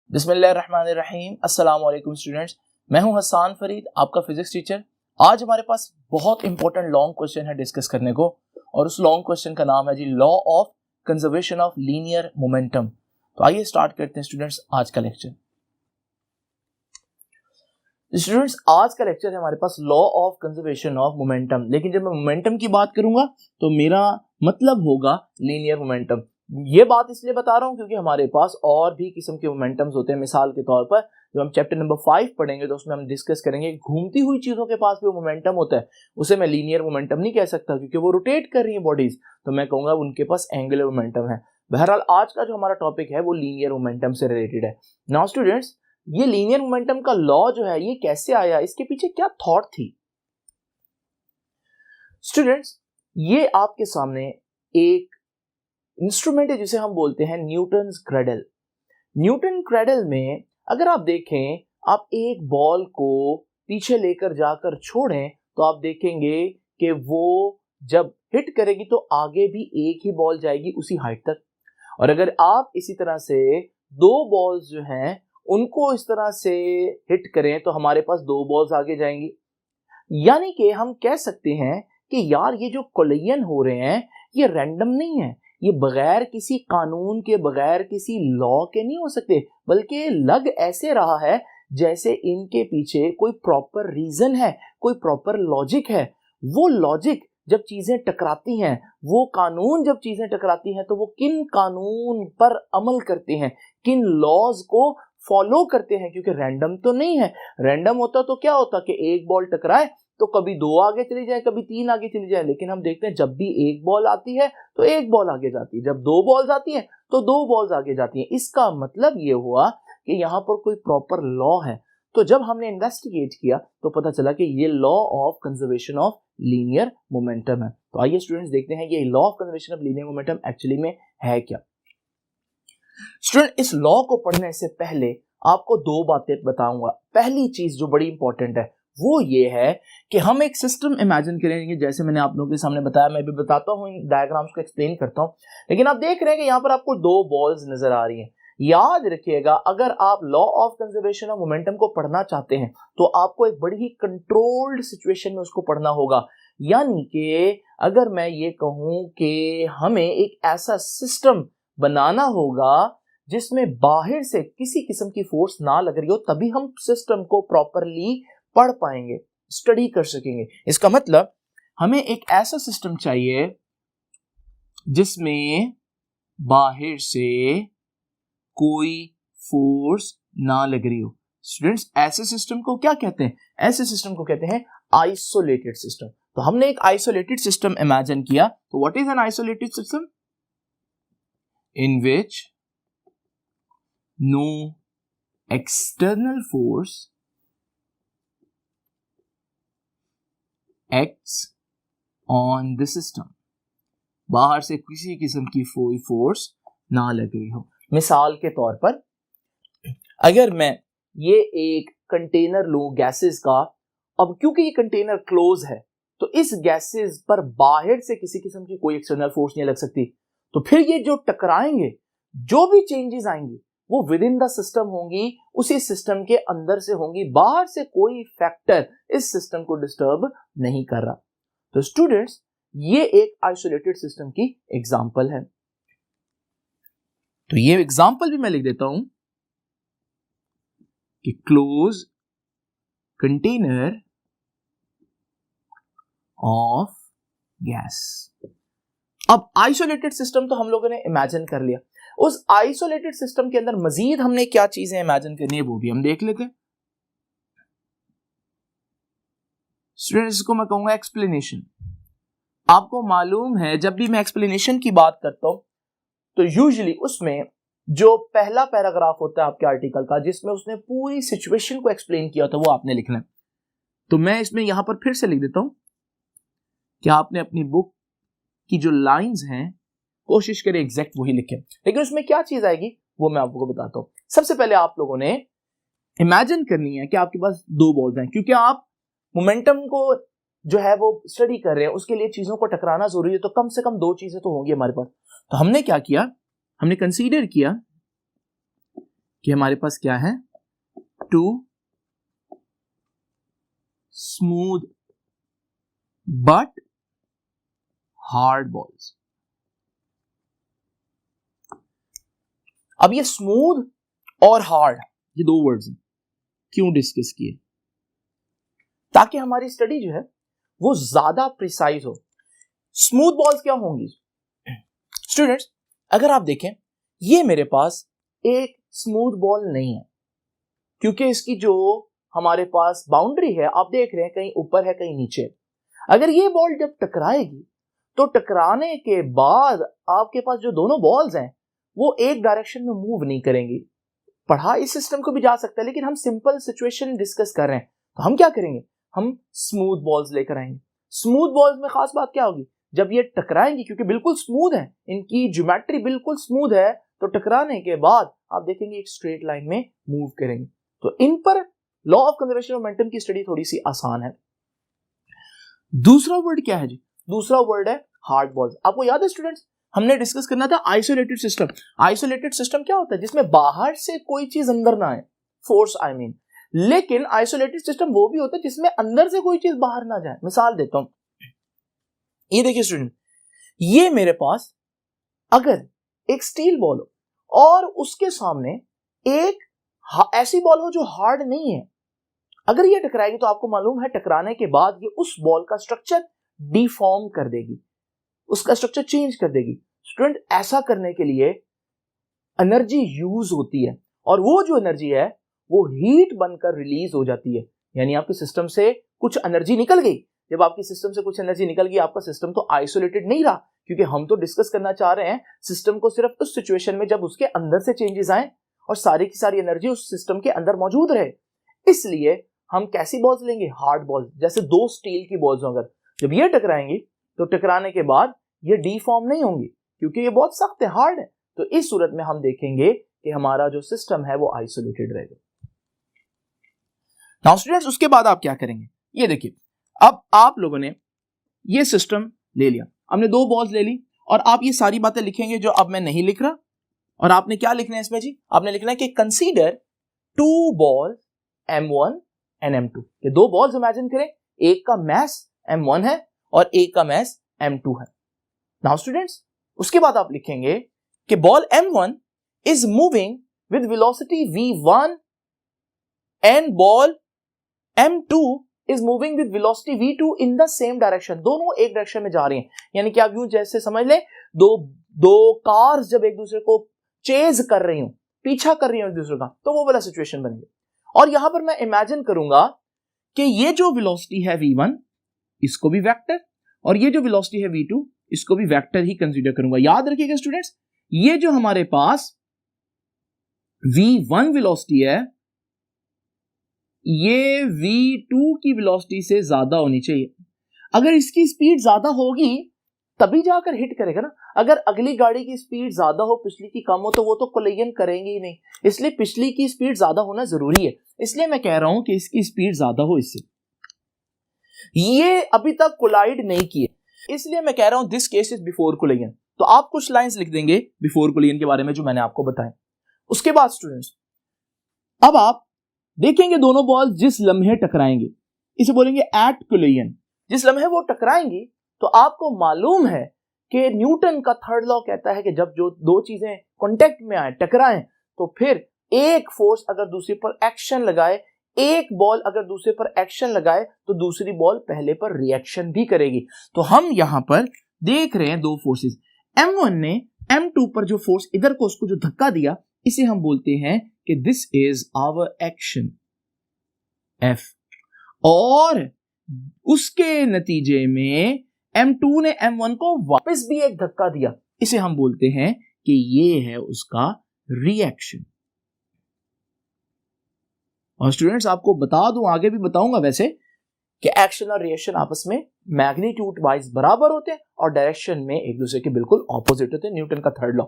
बिस्मिल्लाहिर्रहमानिर्रहीम। अस्सलाम वालेकुम स्टूडेंट्स, मैं हूं हसन फरीद, आपका फिजिक्स टीचर। आज हमारे पास बहुत इंपॉर्टेंट लॉन्ग क्वेश्चन है डिस्कस करने को, और उस लॉन्ग क्वेश्चन का नाम है जी law of conservation of linear momentum. तो आइए स्टार्ट करते हैं स्टूडेंट्स आज का लेक्चर। स्टूडेंट्स, आज का लेक्चर है हमारे पास law of conservation of momentum. लेकिन जब मैं मोमेंटम की बात करूंगा तो मेरा मतलब होगा लीनियर मोमेंटम। ये बात इसलिए बता रहा हूं क्योंकि हमारे पास और भी किस्म के मोमेंटम्स होते हैं। मिसाल के तौर पर जब हम चैप्टर नंबर 5 पढ़ेंगे तो उसमें हम डिस्कस करेंगे घूमती हुई चीजों के पास भी मोमेंटम होता है। उसे मैं लीनियर मोमेंटम नहीं कह सकता क्योंकि वो रोटेट कर रही है बॉडीज, तो मैं कहूंगा उनके पास एंगुलर मोमेंटम है। बहरहाल आज का जो हमारा टॉपिक है वो लीनियर मोमेंटम से रिलेटेड है। नाउ स्टूडेंट्स, ये लीनियर मोमेंटम का लॉ जो है ये कैसे आया, इसके पीछे क्या थॉट थी? स्टूडेंट्स, ये आपके सामने एक इंस्ट्रूमेंट है जिसे हम बोलते हैं न्यूटन्स क्रेडल। न्यूटन क्रेडल में अगर आप देखें, आप एक बॉल को पीछे लेकर जाकर छोड़ें तो आप देखेंगे कि वो जब हिट करेगी तो आगे भी एक ही बॉल जाएगी उसी हाइट तक। और अगर आप इसी तरह से दो बॉल्स जो हैं उनको इस तरह से हिट करें तो हमारे पास दो बॉल्स आगे जाएंगी। यानी कि हम कह सकते हैं कि यार ये जो कोलिजन हो रहे हैं ये रैंडम नहीं है, ये बगैर किसी कानून के, बगैर किसी लॉ के नहीं हो सकते, बल्कि लग ऐसे रहा है जैसे इनके पीछे कोई प्रॉपर रीजन है, कोई प्रॉपर लॉजिक है। वो लॉजिक जब चीजें टकराती हैं, वो कानून जब चीजें टकराती हैं तो वो किन कानून पर अमल करते हैं, किन लॉज को फॉलो करते हैं, क्योंकि रैंडम तो नहीं है। रैंडम होता तो क्या होता कि एक बॉल टकराए तो कभी दो आगे चली जाए, कभी तीन आगे चली जाए। लेकिन हम देखते हैं जब भी एक बॉल आती है तो एक बॉल आगे जाती है, जब दो बॉल्स आती हैं तो दो बॉल्स आगे जाती हैं। इसका मतलब ये हुआ कि यहाँ पर कोई प्रॉपर लॉ है। तो जब हमने इन्वेस्टिगेट किया तो पता चला कि ये law of conservation of linear momentum है। तो आइए स्टूडेंट्स देखते हैं ये law of conservation of linear momentum actually में है क्या। स्टूडेंट, इस लॉ को पढ़ने से पहले आपको दो बातें बताऊंगा। पहली चीज जो बड़ी इंपॉर्टेंट है वो ये है कि हम एक सिस्टम इमेजिन करेंगे, जैसे मैंने आप लोगों के सामने बताया, मैं भी बताता हूं, इन डायग्राम्स को एक्सप्लेन करता हूं। लेकिन आप देख रहे हैं कि यहाँ पर आपको दो बॉल्स नजर आ रही हैं। याद रखिएगा, अगर आप law of conservation of momentum को पढ़ना चाहते हैं तो आपको एक बड़ी ही कंट्रोल्ड सिचुएशन में उसको पढ़ना होगा। यानी कि अगर मैं ये कहूं कि हमें एक ऐसा सिस्टम बनाना होगा जिसमें बाहर से किसी किस्म की फोर्स ना लग रही हो, तभी हम सिस्टम को प्रॉपरली पढ़ पाएंगे, स्टडी कर सकेंगे। इसका मतलब हमें एक ऐसा सिस्टम चाहिए जिसमें बाहर से कोई फोर्स ना लग रही हो। स्टूडेंट्स, ऐसे सिस्टम को क्या कहते हैं? ऐसे सिस्टम को कहते हैं आइसोलेटेड सिस्टम। तो हमने एक आइसोलेटेड सिस्टम इमेजिन किया। तो what is an isolated system? In which no external force acts on the system। बाहर से किसी किस्म की कोई फोर्स ना लग रही हो। मिसाल के तौर पर अगर मैं ये एक कंटेनर लूं गैसेस का, अब क्योंकि ये कंटेनर क्लोज है तो इस गैसेस पर बाहर से किसी किस्म की कोई एक्सटर्नल फोर्स नहीं लग सकती। तो फिर ये जो टकराएंगे, जो भी चेंजेस आएंगी वो विद इन द सिस्टम होंगी, उसी सिस्टम के अंदर से होंगी। बाहर से कोई फैक्टर इस सिस्टम को डिस्टर्ब नहीं कर रहा। तो स्टूडेंट्स, ये एक आइसोलेटेड सिस्टम की एग्जांपल है। तो ये एग्जांपल भी मैं लिख देता हूं कि क्लोज कंटेनर ऑफ गैस। अब आइसोलेटेड सिस्टम तो हम लोगों ने इमेजिन कर लिया। उस आइसोलेटेड सिस्टम के अंदर मजीद हमने क्या चीजें इमेजिन करनी है वो भी हम देख लेते हैं। स्टूडेंट्स, इसको मैं कहूंगा एक्सप्लेनेशन। आपको मालूम है जब भी मैं एक्सप्लेनेशन की बात करता हूं तो यूजुअली उसमें जो पहला पैराग्राफ होता है आपके आर्टिकल का, जिसमें उसने पूरी सिचुएशन को एक्सप्लेन किया था, वो आपने लिखना है। तो मैं इसमें यहां पर फिर से लिख देता हूं कि आपने अपनी बुक की जो लाइंस हैं कोशिश करें एग्जैक्ट वही लिखें। लेकिन उसमें क्या चीज आएगी वो मैं आपको बताता हूं। सबसे पहले आप लोगों ने इमेजिन करनी है कि आपके पास दो बॉल्स हैं, क्योंकि आप मोमेंटम को जो है वो स्टडी कर रहे हैं, उसके लिए चीजों को टकराना जरूरी है, तो कम से कम दो चीजें तो होंगी हमारे पास। तो हमने क्या किया, हमने कंसीडर किया कि हमारे पास क्या है, 2 स्मूथ बट हार्ड बॉल्स। अब ये स्मूथ और हार्ड, ये दो वर्ड्स हैं, क्यों डिस्कस किए? ताकि हमारी स्टडी जो है वो ज्यादा प्रिसाइज हो। स्मूथ बॉल्स क्या होंगी स्टूडेंट्स? अगर आप देखें, ये मेरे पास एक स्मूथ बॉल नहीं है, क्योंकि इसकी जो हमारे पास बाउंड्री है, आप देख रहे हैं कहीं ऊपर है कहीं नीचे। अगर ये बॉल जब टकराएगी तो टकराने के बाद आपके पास जो दोनों बॉल्स हैं वो एक डायरेक्शन में मूव नहीं करेंगी। पढ़ा इस सिस्टम को भी जा सकता है, लेकिन हम सिंपल सिचुएशन डिस्कस कर रहे हैं, तो हम क्या करेंगे, हम स्मूथ बॉल्स लेकर आएंगे। स्मूथ बॉल्स में खास बात क्या होगी, जब ये टकराएंगी, क्योंकि बिल्कुल स्मूथ है, इनकी ज्योमेट्री बिल्कुल स्मूथ है, तो टकराने के बाद आप देखेंगे एक स्ट्रेट लाइन में मूव करेंगे। तो इन पर law of conservation of momentum की स्टडी थोड़ी सी आसान है। दूसरा वर्ड क्या है जी? दूसरा वर्ड है हार्ड बॉल्स। आपको याद है स्टूडेंट्स, हमने डिस्कस करना था आइसोलेटेड सिस्टम। आइसोलेटेड सिस्टम क्या होता है? जिसमें बाहर से कोई चीज अंदर ना आए, फोर्स आई मीन। लेकिन आइसोलेटेड सिस्टम वो भी होता है जिसमें अंदर से कोई चीज बाहर ना जाए। मिसाल देता हूं, ये देखिए स्टूडेंट, ये मेरे पास अगर एक स्टील बॉल हो और उसके सामने एक ऐसी बॉल हो जो हार्ड नहीं है, अगर ये टकराएगी तो आपको मालूम है टकराने के बाद ये उस बॉल का स्ट्रक्चर डिफॉर्म कर देगी, उसका स्ट्रक्चर चेंज कर देगी। स्टूडेंट, ऐसा करने के लिए एनर्जी यूज होती है, और वो जो एनर्जी है वो हीट बनकर रिलीज हो जाती है। यानी आपके सिस्टम से कुछ एनर्जी निकल गई। जब आपकी सिस्टम से कुछ एनर्जी निकल गई, आपका सिस्टम तो आइसोलेटेड नहीं रहा, क्योंकि हम तो डिस्कस करना चाह रहे हैं सिस्टम को सिर्फ उस सिचुएशन में जब उसके अंदर से चेंजेस आए और सारी की सारी एनर्जी उस सिस्टम के अंदर मौजूद रहे। इसलिए हम कैसी बॉल्स लेंगे? Hard balls. जैसे दो स्टील की बॉल्स अगर जब ये टकराएंगी तो टकराने के बाद ये डिफॉर्म नहीं होंगी, क्योंकि ये बहुत सख्त है, हार्ड है। तो इस सूरत में हम देखेंगे कि हमारा जो सिस्टम है वो आइसोलेटेड रहेगा। नाउ स्टूडेंट्स, उसके बाद आप क्या करेंगे? ये देखिए, अब आप लोगों ने ये सिस्टम ले लिया, हमने दो बॉल्स ले ली, और आप ये सारी बातें लिखेंगे जो अब मैं नहीं लिख रहा। और आपने क्या लिखना है इसमें जी? आपने लिखना है कि consider to ball M1 and M2। ये दो बॉल्स इमेजिन करें, एक का मैस M1 है और एक का मैस M2 है। नाउ स्टूडेंट्स, उसके बाद आप लिखेंगे कि ball M1 is moving with velocity V1 and ball M2 is moving with velocity V2 in the same direction. दोनों एक डायरेक्शन में जा रही हैं। यानी कि आप यूं जैसे समझ लें, दो कार्स जब एक दूसरे को चेज कर रही हूं, पीछा कर रही हूं एक दूसरे का, तो वो वाला सिचुएशन बनेगी। और यहां पर मैं इमेजिन करूंगा कि ये जो वेलोसिटी है V1, इसको भी वेक्टर, और ये जो वेलोसिटी है V2, इसको भी वेक्टर ही कंसीडर करूंगा। याद रखिएगा स्टूडेंट्स, ये जो हमारे पास V1 वेलोसिटी है, ये V2 की वेलोसिटी से ज्यादा होनी चाहिए। अगर इसकी स्पीड ज्यादा होगी तभी जाकर हिट करेगा ना। अगर अगली गाड़ी की स्पीड ज्यादा हो, पिछली की कम हो, तो वो तो कोलिजन करेंगे ही नहीं। इसलिए पिछली की स्पीड ज्यादा होना जरूरी है। इसलिए मैं कह रहा हूं कि इसकी स्पीड ज्यादा हो इससे। ये अभी तक कोलाइड नहीं किए, इसलिए मैं कह रहा हूं this case is before collision. तो आप कुछ लाइंस लिख देंगे बिफोर कोलिजन के बारे में जो मैंने आपको बताया। उसके बाद स्टूडेंट्स, अब आप देखेंगे दोनों बॉल जिस लम्हे टकराएंगे, इसे बोलेंगे एट कोलिजन। जिस लम्हे वो टकराएंगी, तो आपको मालूम है कि न्यूटन का थर्ड लॉ कहता है कि जब जो दो चीजें कांटेक्ट में आए, टकराएं, तो फिर एक फोर्स अगर दूसरे पर एक्शन लगाए, एक बॉल अगर दूसरे पर एक्शन लगाए, तो दूसरी बॉल पहले पर रिएक्शन भी करेगी। तो हम यहां पर देख रहे हैं दो फोर्सेस। M1 ने M2 पर जो फोर्स इधर को उसको जो धक्का दिया, इसे हम बोलते हैं कि this is our action F। और उसके नतीजे में M2 ने M1 को वापस भी एक धक्का दिया, इसे हम बोलते हैं कि ये है उसका रिएक्शन। और स्टूडेंट्स, आपको बता दूं, आगे भी बताऊंगा वैसे, कि एक्शन और रिएक्शन आपस में मैग्नीट्यूड वाइज बराबर होते हैं और डायरेक्शन में एक दूसरे के बिल्कुल ऑपोजिट होते हैं। न्यूटन का थर्ड लॉ।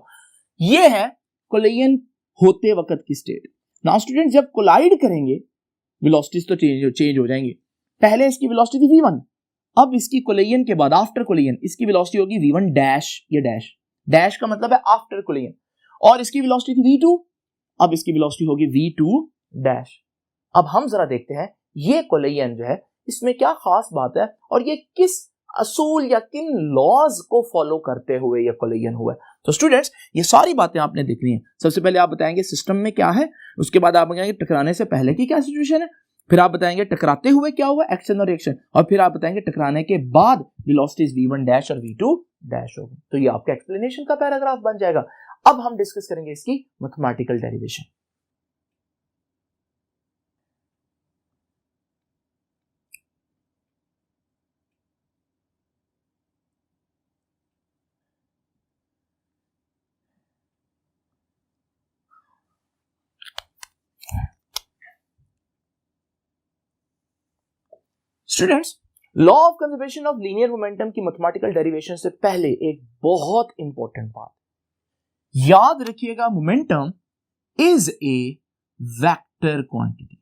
ये है कोलिजन होते वक्त की स्टेट। नाउ स्टूडेंट, जब कोलाइड करेंगे वेलोसिटीज तो चेंज हो जाएंगी। पहले इसकी वेलोसिटी थी V1, अब इसकी कोलिजन के बाद आफ्टर कोलिजन इसकी वेलोसिटी होगी V1 डैश। ये डैश, डैश का मतलब है आफ्टर कोलिजन। और इसकी वेलोसिटी थी V2, अब इसकी वेलोसिटी होगी v2 डैश। अब हम जरा देखते हैं ये कोलिजन जो है इसमें क्या खास बात है और ये किस असूल या किन लॉज को फॉलो करते हुए ये कोलिजन हुआ है। तो स्टूडेंट्स ये सारी बातें आपने देखनी है। सबसे पहले आप बताएंगे सिस्टम में क्या है, उसके बाद आप बताएंगे टकराने से पहले की क्या सिचुएशन है, फिर आप बताएंगे टकराते हुए क्या हुआ एक्शन और रिएक्शन, और फिर आप बताएंगे टकराने के बाद वेलोसिटीज v1 डैश और v2 डैश होगी। तो ये आपका एक्सप्लेनेशन का पैराग्राफ बन जाएगा। अब हम डिस्कस करेंगे इसकी mathematical derivation. Students, law of conservation of linear momentum की मैथमेटिकल डेरिवेशन से पहले एक बहुत इंपॉर्टेंट बात याद रखिएगा, momentum is a vector quantity.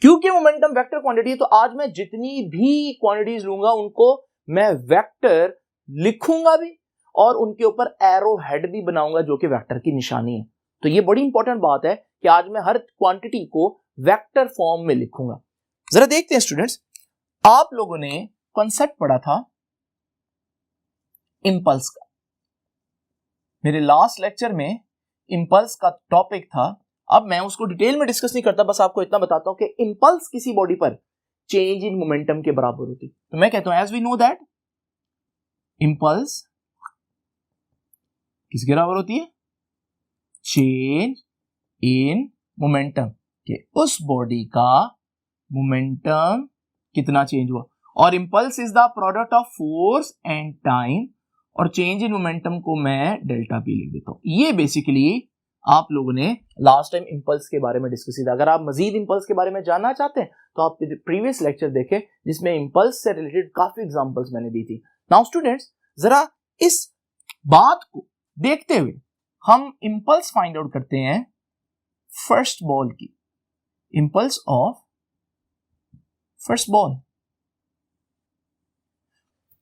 क्योंकि मोमेंटम वेक्टर क्वांटिटी है तो आज मैं जितनी भी क्वांटिटीज लूंगा उनको मैं वेक्टर लिखूंगा भी और उनके ऊपर एरो हेड भी बनाऊंगा जो कि वेक्टर की निशानी है। तो ये बड़ी इंपॉर्टेंट बात है कि आज मैं हर क्वांटिटी को वेक्टर फॉर्म में लिखूंगा। जरा देखते हैं स्टूडेंट्स, आप लोगों ने कॉन्सेप्ट पढ़ा था इंपल्स का। मेरे लास्ट लेक्चर में इंपल्स का टॉपिक था। अब मैं उसको डिटेल में डिस्कस नहीं करता, बस आपको इतना बताता हूं कि इंपल्स किसी बॉडी पर चेंज इन मोमेंटम के बराबर होती। तो मैं कहता हूं as we know that impulse किसके बराबर होती है, चेंज इन मोमेंटम, कि उस बॉडी का मोमेंटम कितना चेंज हुआ। और impulse is the product of force and time, और चेंज इन मोमेंटम को मैं डेल्टा पी लिख देता हूं। ये बेसिकली आप लोगों ने लास्ट टाइम इंपल्स के बारे में डिस्कस किया था। अगर आप मजीद इंपल्स के बारे में जानना चाहते हैं तो आप प्रीवियस लेक्चर देखें जिसमें इंपल्स से रिलेटेड काफी एग्जांपल्स मैंने दी थी। नाउ स्टूडेंट्स, जरा इस बात को देखते हुए हम इंपल्स फाइंड आउट करते हैं फर्स्ट बॉल की, इंपल्स ऑफ फर्स्ट बॉल।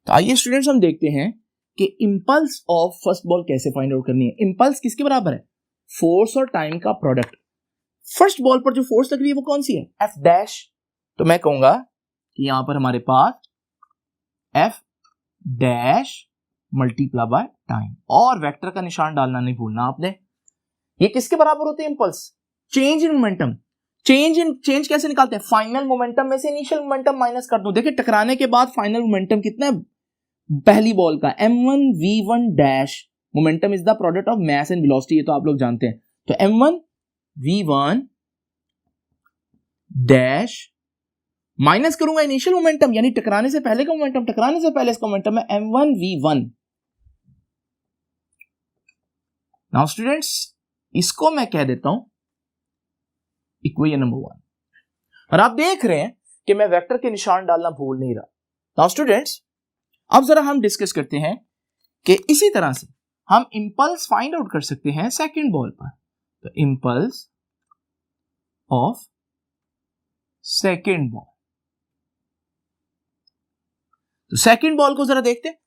तो आइए स्टूडेंट्स हम देखते हैं कि इंपल्स ऑफ फर्स्ट बॉल कैसे फाइंड आउट करनी है। इंपल्स किसके बराबर है, फोर्स और टाइम का प्रोडक्ट। फर्स्ट बॉल पर जो फोर्स लग रही है वो कौन सी है, एफ डैश। तो मैं कहूंगा कि यहां पर हमारे पास F dash multiply by time, और वेक्टर का निशान डालना नहीं भूलना आपने। ये किसके बराबर होते हैं impulse, change in momentum. Change कैसे निकालते हैं, फाइनल मोमेंटम में से इनिशियल मोमेंटम माइनस कर दो। देखिए टकराने के बाद फाइनल मोमेंटम कितना है पहली बॉल का, m1 v1 dash. Momentum is the product of mass and velocity, ये तो आप लोग जानते हैं। तो m1 v1 डैश माइनस करूंगा इनिशियल मोमेंटम यानी टकराने से पहले का मोमेंटम, टकराने से पहले इसका मोमेंटम है m1 v1। नाउ स्टूडेंट्स, इसको मैं कह देता हूं इक्वेशन नंबर 1, और आप देख रहे हैं कि मैं वेक्टर के निशान डालना भूल नहीं रहा। नाउ स्टूडेंट्स, अब जरा हम डिस्कस करते हैं कि इसी तरह से हम इंपल्स फाइंड आउट कर सकते हैं सेकंड बॉल पर। तो इंपल्स ऑफ सेकंड बॉल, तो सेकंड बॉल को जरा देखते हैं।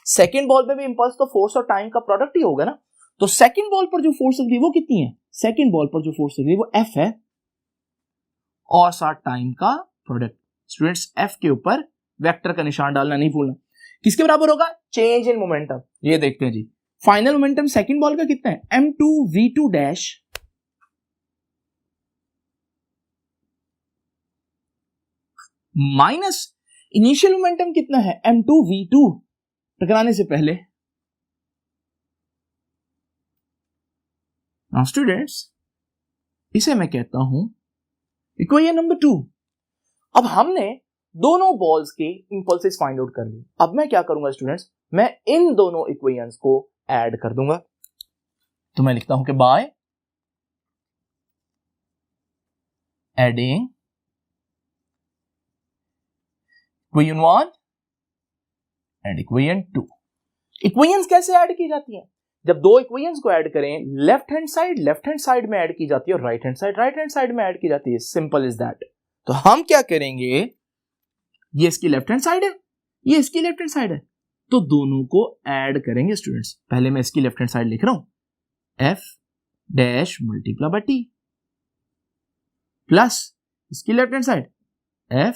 सेकंड बॉल पे भी इंपल्स तो फोर्स और टाइम का प्रोडक्ट ही होगा ना। तो सेकंड बॉल पर जो फोर्स लग रही है वो कितनी है, सेकंड बॉल पर जो फोर्स लग रही है वो एफ है और साथ टाइम का प्रोडक्ट। स्टूडेंट्स, एफ के ऊपर वेक्टर का निशान डालना नहीं भूलना। किसके बराबर होगा, चेंज इन मोमेंटम। ये देखते हैं जी, फाइनल मोमेंटम सेकंड बॉल का कितना है, m2 v2 dash minus initial momentum कितना है, m2 v2 टकराने से पहले। नाउ स्टूडेंट्स, इसे मैं कहता हूं इक्वेशन नंबर 2। अब हमने दोनों बॉल्स के इंपल्सेस फाइंड आउट कर लिए। अब मैं क्या करूंगा स्टूडेंट्स, मैं इन दोनों इक्वेशंस को ऐड कर दूंगा। तो मैं लिखता हूं कि by adding equation 1 and equation 2। Equations कैसे ऐड की जाती हैं, जब दो इक्वेशंस को ऐड करें, लेफ्ट हैंड साइड में ऐड की जाती है और राइट हैंड साइड में ऐड की जाती है। Simple is that. तो हम क्या करेंगे, ये इसकी लेफ्ट हैंड साइड है, ये इसकी लेफ्ट हैंड साइड है, तो दोनों को ऐड करेंगे स्टूडेंट्स। पहले मैं इसकी लेफ्ट हैंड साइड लिख रहा हूं, F dash multiply by T plus इसकी left hand side F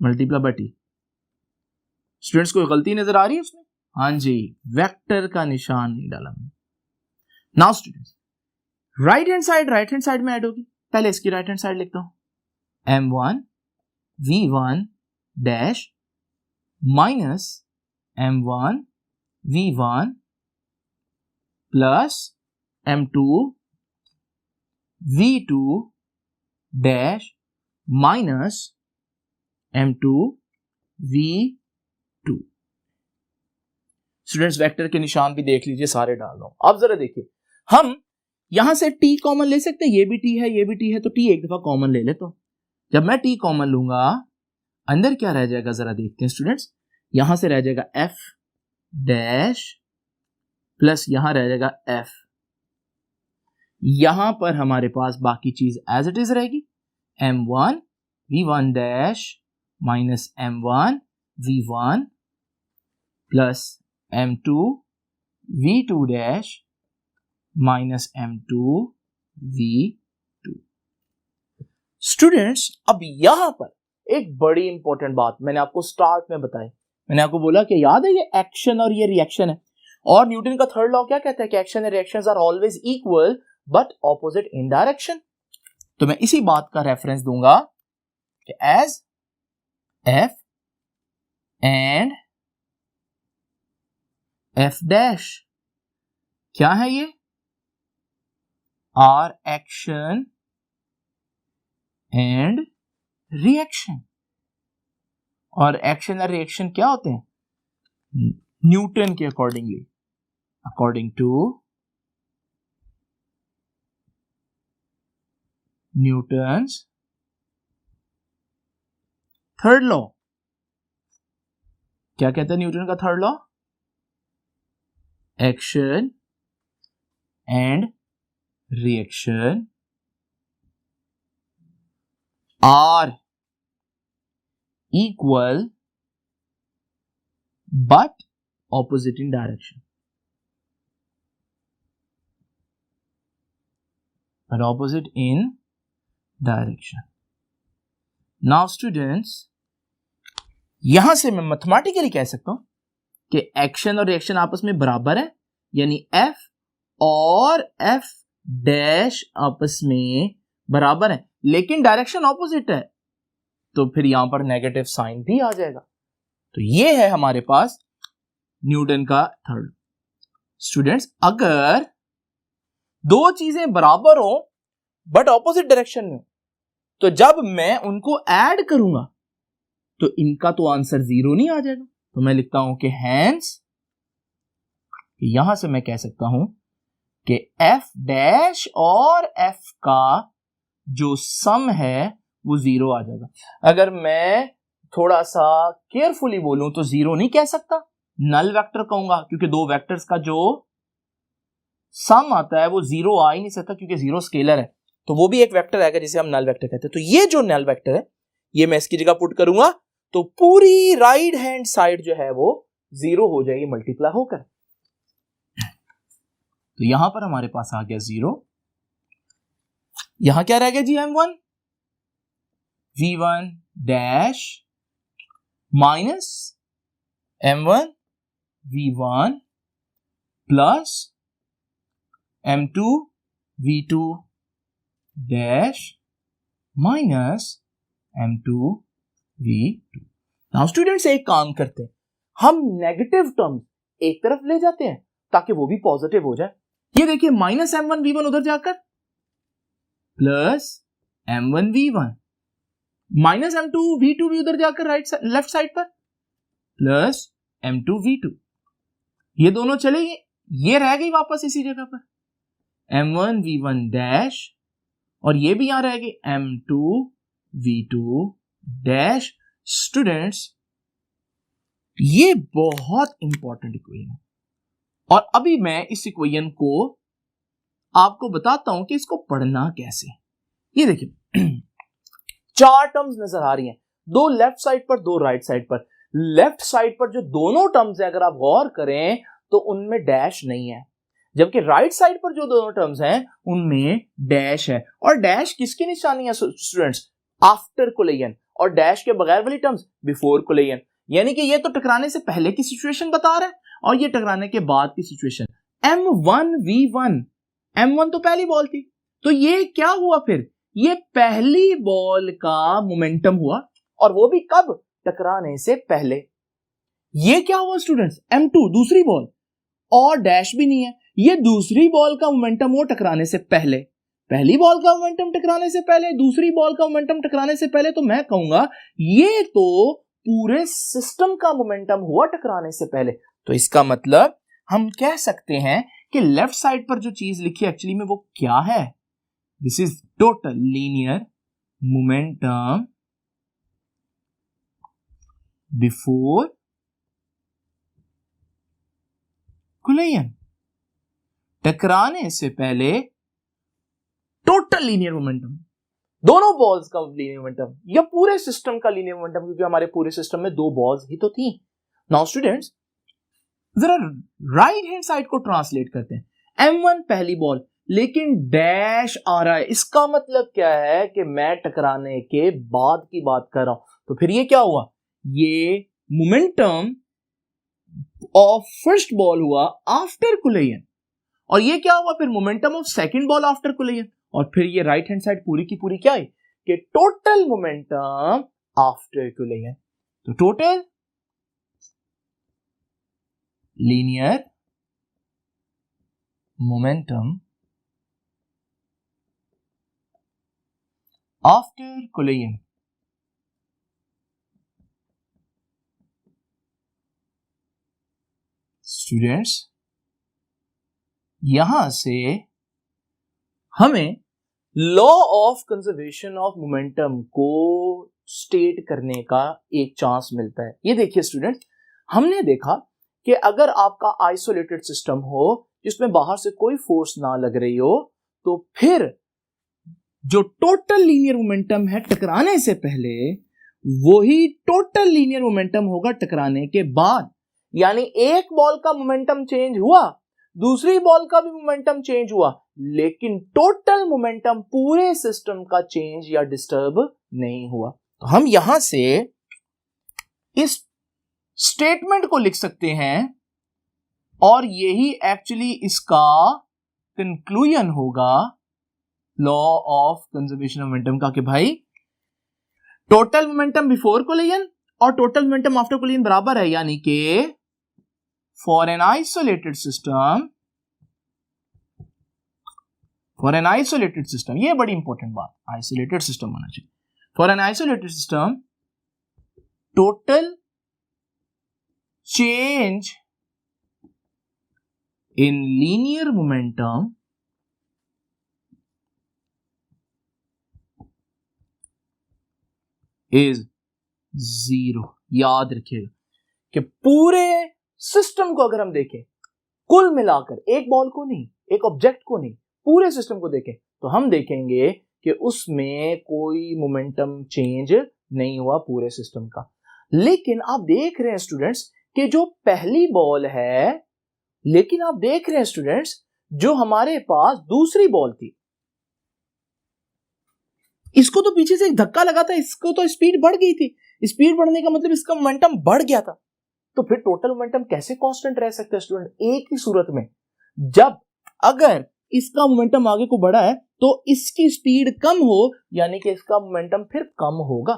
multiply by T. Students कोई गलती नजर आ रही है उसमें? हाँ जी, वेक्टर का निशान नहीं डाला मैंने। Now students right hand side में ऐड होगी। पहले इसकी राइट हैंड साइड लिखता हूं m1 v1 dash minus m1 v1 plus m2 v2 dash minus m2 v2। Students vector के निशान भी देख लीजिए, सारे डाल रहा हूं। अब जरा देखिए, हम यहां से t कॉमन ले सकते हैं, ये भी t है, ये भी t है, तो t एक दफा कॉमन ले ले। तो जब मैं t कॉमन लूंगा अंदर क्या रह जाएगा जरा देखते हैं स्टूडेंट्स। यहां से रह जाएगा f डैश प्लस यहां रह जाएगा f। यहां पर हमारे पास बाकी चीज एज इट इज रहेगी, m1 v1 dash minus m1 v1 plus m2 v2 dash minus m2 v2। Students अब यहां पर एक बड़ी इंपॉर्टेंट बात मैंने आपको स्टार्ट में बताई। मैंने आपको बोला कि याद है ये एक्शन और ये रिएक्शन है, और न्यूटन का थर्ड लॉ क्या कहता है कि action and reactions are always equal but opposite in direction. तो मैं इसी बात का रेफरेंस दूंगा कि as F and F dash क्या है, ये आर एक्शन एंड रिएक्शन। और एक्शन और रिएक्शन क्या होते हैं न्यूटन के accordingly, according to Newton's third law. क्या कहता है न्यूटन का third law? Action and reaction are equal but opposite in direction. But opposite in direction. Now students, यहां से मैं मैथमेटिकली कह सकता हूं कि एक्शन और रिएक्शन आपस में बराबर है, यानी F और F डैश आपस में बराबर है, लेकिन डायरेक्शन ऑपोजिट है, तो फिर यहां पर नेगेटिव साइन भी आ जाएगा। तो ये है हमारे पास न्यूटन का थर्ड। स्टूडेंट्स अगर दो चीजें बराबर हो बट ऑपोजिट डायरेक्शन में, तो जब मैं उनको ऐड करूंगा तो इनका तो आंसर 0 नहीं आ जाएगा। तो मैं लिखता हूं कि हैंस, यहां से मैं कह सकता हूं कि f डैश और f का जो सम है वो 0 आ जाएगा। अगर मैं थोड़ा सा केयरफुली बोलूं तो 0 नहीं कह सकता, नल वेक्टर कहूंगा, क्योंकि दो वेक्टर्स का जो सम आता है वो 0 आ ही नहीं सकता, क्योंकि 0 स्केलर है। तो वो भी एक वेक्टर आएगा जिसे हम नल वेक्टर कहते हैं। तो ये जो नल वेक्टर है ये मैं इसकी जगह पुट करूंगा तो पूरी राइट हैंड साइड जो है वो 0 हो जाएगी मल्टीप्लाई होकर। तो यहां पर हमारे पास आ गया 0। यहां क्या रह गया जी m1 v1 dash minus m1 v1 plus m2 v2 dash minus m2 v2। Now students एक काम करते हैं, हम नेगेटिव टर्म एक तरफ ले जाते हैं ताकि वो भी पॉजिटिव हो जाए। ये देखिए माइनस m1 v1 उधर जाकर plus m1 v1 minus m2 v2 भी उधर जाकर लेफ्ट साइड पर प्लस m2 v2। ये दोनों चले गए, ये रह गई वापस इसी जगह पर m1 v1 डैश, और ये भी यहां रह गई m2 v2 डैश। स्टूडेंट्स ये बहुत इंपॉर्टेंट इक्वेशन है, और अभी मैं इस इक्वेशन को आपको बताता हूं कि इसको पढ़ना कैसे। ये देखिए 4 टर्म्स नजर आ रही हैं, 2 लेफ्ट साइड पर 2 राइट साइड पर। लेफ्ट साइड पर जो दोनों टर्म्स है अगर आप गौर करें तो उनमें डैश नहीं है, जबकि राइट साइड पर जो दोनों टर्म्स हैं उनमें डैश है, और डैश किसकी निशानी है स्टूडेंट्स? आफ्टर कोलिजन, और डैश के बगैर वाली टर्म्स बिफोर कोलिजन। यानी कि ये तो टकराने से पहले की सिचुएशन बता रहा है और ये टकराने के बाद की सिचुएशन। M1V1, M1 तो पहली बॉल थी, तो ये क्या हुआ फिर? ये पहली बॉल का मोमेंटम हुआ, और वो भी कब? टकराने से पहले। ये क्या हुआ स्टूडेंट्स? M2 दूसरी बॉल, और डैश भी नहीं है, ये दूसरी बॉल का मोमेंटम हो टकराने से पहले। पहली बॉल का मोमेंटम टकराने से पहले, दूसरी बॉल का मोमेंटम टकराने से पहले, तो मैं कहूंगा ये तो पूरे सिस्टम का मोमेंटम हुआ टकराने से पहले। तो इसका मतलब हम कह सकते हैं कि लेफ्ट साइड पर जो चीज लिखी है एक्चुअली में वो क्या है? This is total linear momentum before collision. टकराने से पहले टोटल लीनियर मोमेंटम, दोनों बॉल्स का लीनियर मोमेंटम या पूरे सिस्टम का लीनियर मोमेंटम, क्योंकि हमारे पूरे सिस्टम में दो बॉल्स ही तो थी। नाउ स्टूडेंट्स जरा राइट हैंड साइड को ट्रांसलेट करते हैं। M1 पहली बॉल, लेकिन डैश आ रहा है, इसका मतलब क्या है कि मैं टकराने के बाद की बात कर रहा हूं। तो फिर ये क्या हुआ? ये मोमेंटम ऑफ फर्स्ट बॉल हुआ आफ्टर कोलिजन, और ये क्या हुआ फिर? Momentum of second ball after collision. और फिर ये राइट हैंड साइड पूरी की पूरी क्या है? कि टोटल मोमेंटम आफ्टर कोलिजन। तो total linear momentum after collision. Students यहां से हमें law of conservation of momentum को स्टेट करने का एक चांस मिलता है। ये देखिए स्टूडेंट्स, हमने देखा कि अगर आपका आइसोलेटेड सिस्टम हो जिसमें बाहर से कोई फोर्स ना लग रही हो, तो फिर जो टोटल लीनियर मोमेंटम है टकराने से पहले, वही टोटल लीनियर मोमेंटम होगा टकराने के बाद। यानी एक बॉल का मोमेंटम चेंज हुआ, दूसरी बॉल का भी मोमेंटम चेंज हुआ, लेकिन टोटल मोमेंटम पूरे सिस्टम का चेंज या डिस्टर्ब नहीं हुआ। तो हम यहां से इस स्टेटमेंट को लिख सकते हैं, और यही एक्चुअली इसका कंक्लूजन होगा law of conservation of momentum का, कि भाई टोटल मोमेंटम बिफोर कोलिजन और टोटल मोमेंटम आफ्टर कोलिजन बराबर है। यानी कि फॉर एन आइसोलेटेड सिस्टम, ये बड़ी इंपॉर्टेंट बात, आइसोलेटेड सिस्टम होना चाहिए। For an isolated system total change in linear momentum is 0। याद रखिएगा कि पूरे सिस्टम को अगर हम देखें, कुल मिलाकर, एक बॉल को नहीं, एक ऑब्जेक्ट को नहीं, पूरे सिस्टम को देखें, तो हम देखेंगे कि उसमें कोई मोमेंटम चेंज नहीं हुआ पूरे सिस्टम का। लेकिन आप देख रहे हैं स्टूडेंट्स कि जो पहली बॉल है, लेकिन आप देख रहे हैं स्टूडेंट्स जो हमारे पास दूसरी बॉल थी, इसको तो पीछे से एक धक्का लगा था, इसको तो स्पीड बढ़ गई थी। स्पीड बढ़ने का मतलब इसका मोमेंटम बढ़ गया था। तो फिर टोटल मोमेंटम कैसे कांस्टेंट रह सकता है स्टूडेंट? एक ही सूरत में, जब अगर इसका मोमेंटम आगे को बढ़ा है तो इसकी स्पीड कम हो, यानी कि इसका मोमेंटम फिर कम होगा।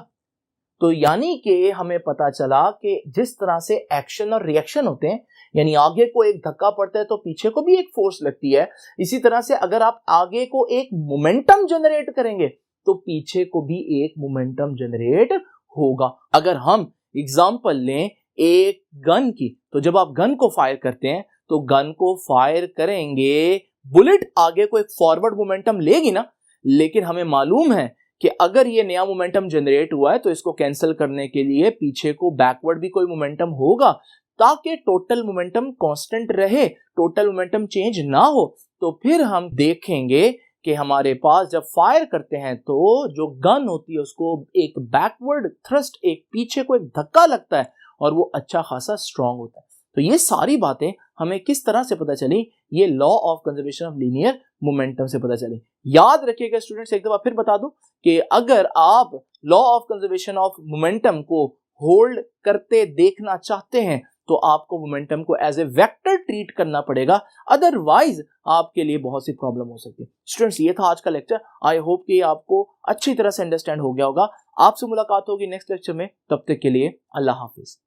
तो यानी कि हमें पता चला कि जिस तरह से एक्शन और रिएक्शन होते हैं, यानी आगे को एक धक्का पड़ता है तो पीछे को भी एक फोर्स लगती है, इसी तरह से अगर आप आगे को एक मोमेंटम जनरेट करेंगे तो पीछे को भी एक मोमेंटम जनरेट होगा। अगर हम एग्जांपल लें एक गन की, तो जब आप गन को फायर करते हैं तो गन को फायर करेंगे, बुलेट आगे को एक फॉरवर्ड मोमेंटम लेगी ना, लेकिन हमें मालूम है कि अगर ये नया मोमेंटम जनरेट हुआ है तो इसको कैंसिल करने के लिए पीछे को बैकवर्ड भी कोई मोमेंटम होगा, ताकि टोटल मोमेंटम कांस्टेंट रहे, टोटल मोमेंटम चेंज ना हो। तो फिर हम देखेंगे कि हमारे पास जब फायर करते हैं तो जो गन होती है उसको एक बैकवर्ड थ्रस्ट, एक पीछे को एक धक्का लगता है और वो अच्छा खासा स्ट्रांग होता है। तो ये सारी बातें हमें किस तरह से पता चली? ये law of conservation of linear momentum से पता चली। याद रखिएगा स्टूडेंट्स, एक दफा फिर बता दूं कि अगर आप law of conservation of momentum को होल्ड करते देखना चाहते हैं तो आपको मोमेंटम को एज ए वेक्टर ट्रीट करना पड़ेगा, अदरवाइज आपके लिए बहुत सी प्रॉब्लम हो सकती है। स्टूडेंट्स, ये था आज का लेक्चर। आई होप कि आपको अच्छी तरह से अंडरस्टैंड हो गया होगा। आपसे मुलाकात होगी नेक्स्ट लेक्चर में, तब तक के लिए अल्लाह हाफिज।